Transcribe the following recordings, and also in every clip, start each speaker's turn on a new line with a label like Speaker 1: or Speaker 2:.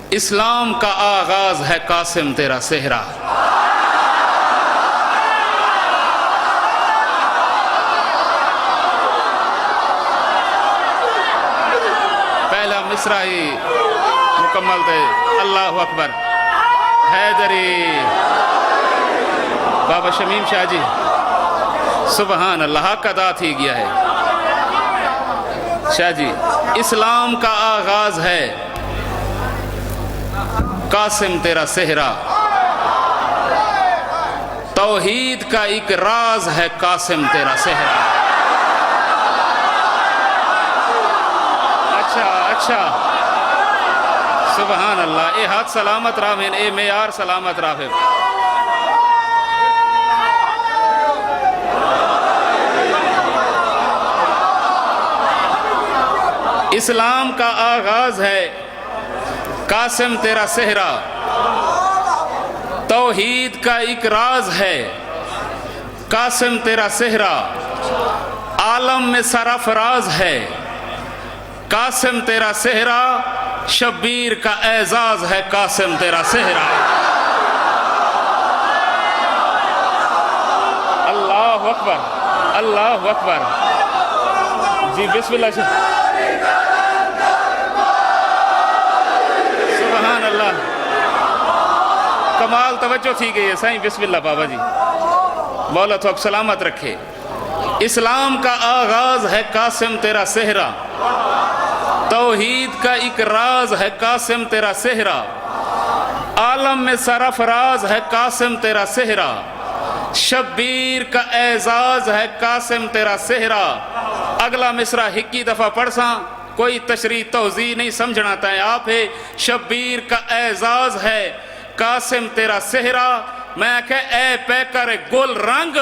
Speaker 1: इस्लाम का आगाज है कासिम तेरा सेहरा। पहला मिसरा ही मुकम्मल थे। अल्लाह अकबर। हैदरी बाबा शमीम शाह जी सुबहान अल्लाह का अदा थी गया है। शाह जी, इस्लाम का आगाज है कासिम तेरा सेहरा, तौहीद का एक राज है कासिम तेरा सेहरा। अच्छा सुबहान अल्लाह। ए हाथ सलामत रावेन, ए मेयार सलामत रावे। इस्लाम का आगाज है कासिम तेरा सेहरा, तौहीद का एक राज है कासिम तेरा सेहरा, आलम में सरफराज है कासिम तेरा सेहरा, शब्बीर का एजाज है कासिम तेरा सेहरा। अल्लाह अकबर, अल्लाह अकबर। जी बिस्मिल्लाह। सुभान अल्लाह, कमाल तवज्जो थी गई है साईं। बिस्मिल्लाह बाबा जी, मौला तो सलामत रखे। इस्लाम का आगाज है कासिम तेरा सेहरा, तौहीद का एक राज है कासिम तेरा सेहरा, आलम में सरफराज है कासिम तेरा सेहरा, शब्बीर का एजाज है कासिम तेरा सेहरा। अगला मिसरा हिक्की दफा पढ़सा, कोई तशरी तौज़ी नहीं समझना तय आप है। शब्बीर का एजाज है कासिम तेरा सेहरा, मैं कह ए पैकर गुल रंग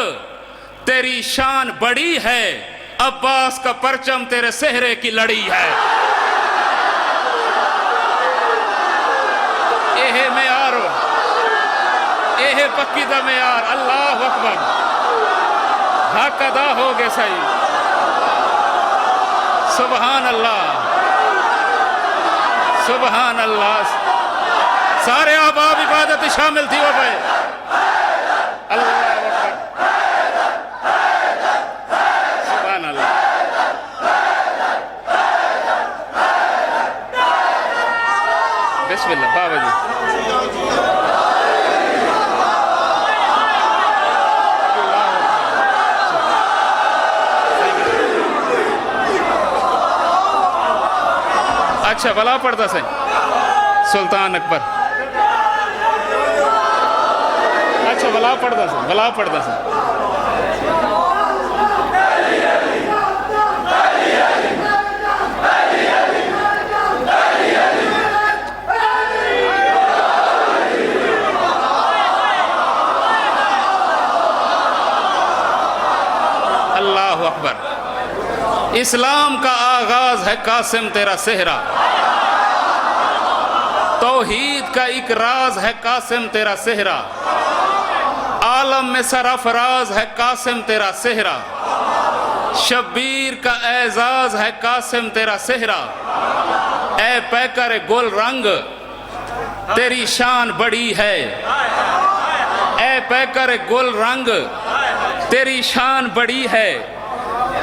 Speaker 1: तेरी शान बड़ी है, अब्बास का परचम तेरे सेहरे की लड़ी है। एहे मेयार, एहे पक्की दा मेयार। अल्लाह अकबर। हक अदा हो गए सही। सुबहान अल्लाह, सुबहान अल्लाह। सारे अहबाब इबादत शामिल थी वो भाई। अल्लाह बिस्मिल्लाह बाबा जी। अच्छा भला पढ़ता सही सुल्तान अकबर। अच्छा भला पढ़ता सही, भला पढ़ता सही। अल्लाह अकबर। इस्लाम का आगाज है कासिम तेरा सेहरा, तौहीद का एक राज है कासिम तेरा सेहरा, आलम में सरफराज है कासिम तेरा सेहरा, शब्बीर का एजाज है कासिम तेरा सेहरा। ए पैकर गुल रंग तेरी शान बड़ी है, ए पैकर गुल रंग तेरी शान बड़ी है,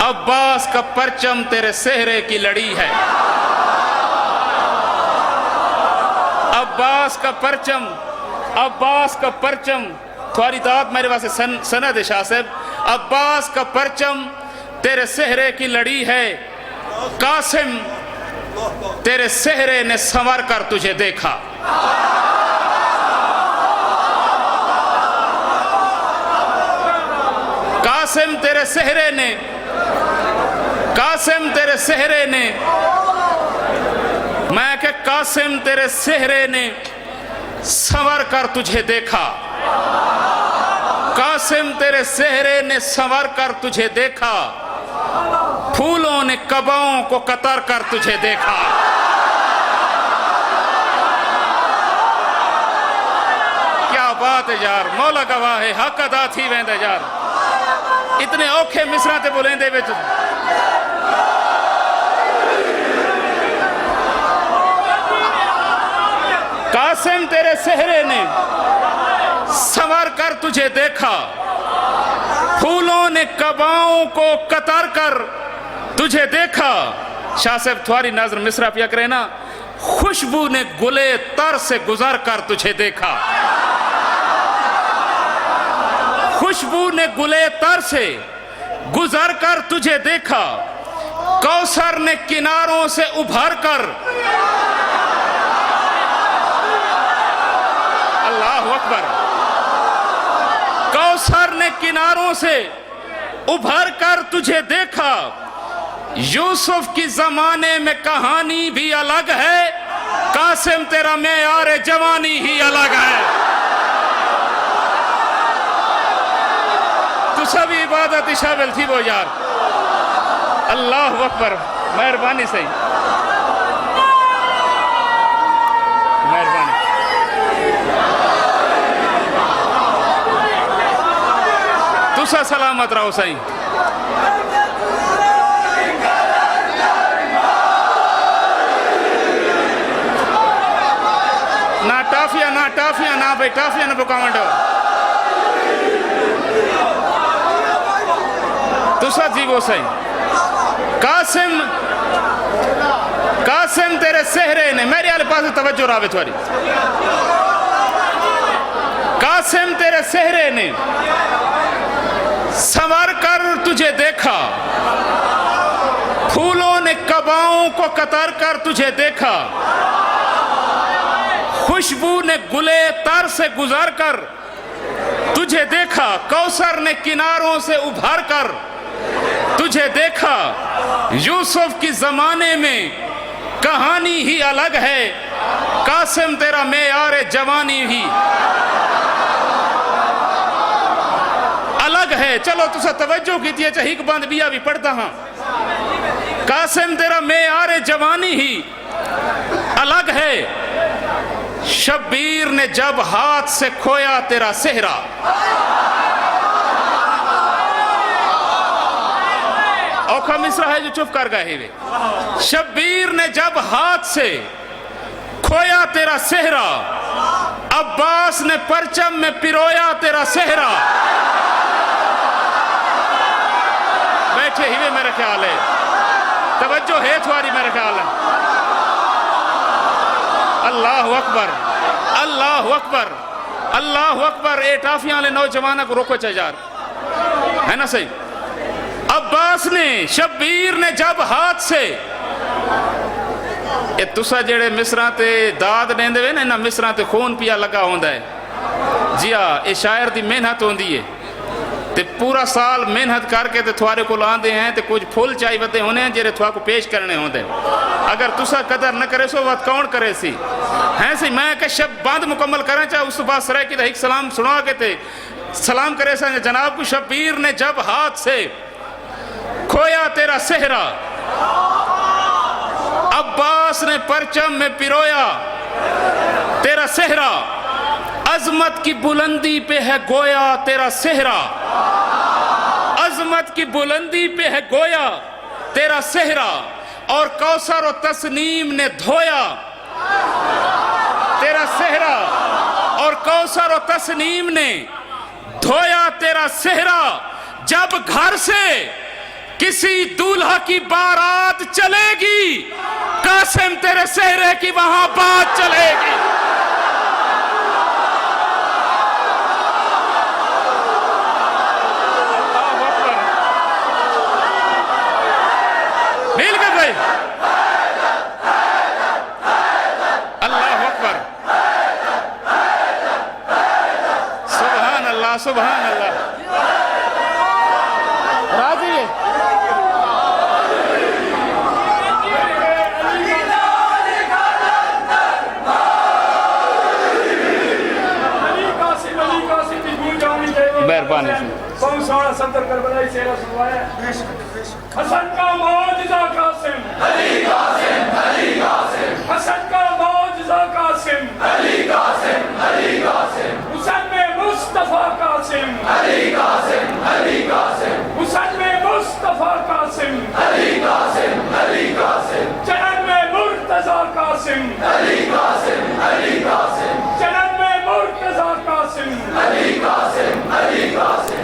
Speaker 1: अब्बास का परचम तेरे सेहरे की लड़ी है। अब्बास का परचम, अब्बास का परचम। थोड़ी दात मेरे वास्ते सनद शाह साहब। अब्बास का परचम तेरे सेहरे की लड़ी है, कासिम तेरे सेहरे ने संवर कर तुझे देखा। कासिम तेरे सेहरे ने, कासिम तेरे सेहरे ने, मैं के कासिम तेरे सेहरे ने संवर कर तुझे देखा। कासिम तेरे सेहरे ने संवर कर तुझे देखा, फूलों ने कबाओं को कतर कर तुझे देखा। क्या बात है यार, मौला गवाह है, हक अदा थी वेंदा यार। इतने औखे मिसरा ते बुलेंदे विच कासिम तेरे सेहरे ने संवर कर तुझे देखा, फूलों ने कबाओं को कतर कर तुझे देखा। शाह साहब थोड़ी नजर मिसरा पिया करे ना, खुशबू ने गुले तर से गुजर कर तुझे देखा, खुशबू ने गुले तर से गुजर कर तुझे देखा, कौसर ने किनारों से उभर कर, अल्लाह अकबर, कौसर ने किनारों से उभर कर तुझे देखा। यूसुफ की जमाने में कहानी भी अलग है, कासिम तेरा मेयार जवानी ही अलग है। तू सभी इबादत शामिल थी वो यार। अल्लाह अकबर, मेहरबानी सही, मेहरबानी। तुसा सलामत रहो सही। ना टाफिया ना भाई टाफिया ना पकावट तुसा जी वो सही। कासिम कासिम तेरे सेहरे ने, मेरे आले पास तवज्जो रावे थोड़ी, कासिम तेरे सेहरे ने संवर कर तुझे देखा, फूलों ने कबाओं को कतर कर तुझे देखा, खुशबू ने गुले तर से गुजर कर तुझे देखा, कौसर ने किनारों से उभर कर तुझे देखा। यूसुफ की जमाने में कहानी ही अलग है, कासिम तेरा मेयार जवानी ही अलग है। चलो तुसा तवज्जो की थी, चहीक बंद बिया भी पढ़ता हाँ। कासिम तेरा मेयार जवानी ही अलग है। शब्बीर ने जब हाथ से खोया तेरा सेहरा, औखा मिसरा है जो चुप कर गए वे। शब्बीर ने जब हाथ से खोया तेरा सेहरा, अब्बास ने परचम में पिरोया तेरा सेहरा। बैठे ही वे मेरा ख्याल है, तवज्जो है तुम्हारी मेरा ख्याल है। अल्लाह अकबर, अल्लाह अकबर, अल्लाह अकबर। ए टाफियां वाले नौजवानों को रोको चार है ना सही। अब्बास ने शब्बीर ने जब हाथ से, ए तुसा जेड़े मिसरा ते दाद देंदे वे ना, इन्हां मिसरा ते खून पिया लगा होंदा है जी हाँ। ये शायर दी मेहनत होंदी है, ते पूरा साल मेहनत करके ते थोड़े को आंदे हैं, ते कुछ फुल चाहिए होने हैं जेरे थोड़ा को पेश करने होंदे। अगर तुसा कदर न करे सो बात कौन करे सी हैं सी। मैं के शब्द बंद मुकम्मल करना चाहे उस बात सराय की एक सलाम सुना के ते सलाम करे सा जनाब को। शब्बीर ने जब हाथ से खोया तेरा सेहरा, अब्बास ने परचम में पिरोया तेरा सेहरा, अजमत की बुलंदी पे है गोया तेरा सेहरा, अजमत की बुलंदी पे है गोया तेरा सेहरा। और कौसर और तस्नीम ने धोया तेरा सेहरा, और कौसर और तस्नीम ने धोया तेरा सेहरा। जब घर से किसी दूल्हा की बारात चलेगी, कासिम तेरे सेहरे की वहां बात चलेगी। मिल गए भाई, अल्लाह अकबर, सुभान अल्लाह, सुभान अल्लाह। राजी है मेहरबानी सदर करबलाई शेरा सुनवाया। हसन का मौजज़ा कासिम, अली कासिम, अली कासिम, हसन का मौजज़ा कासिम, अली कासिम, अली कासिम, हुसैन में मुस्तफा कासिम, अली कासिम, अली कासिम, हुसैन में मुस्तफा कासिम, अली कासिम, अली कासिम, जन्नत में मुर्तज़ा कासिम, अली कासिम, अली कासिम।
Speaker 2: कासिम, अली कासिम, अली कासिम।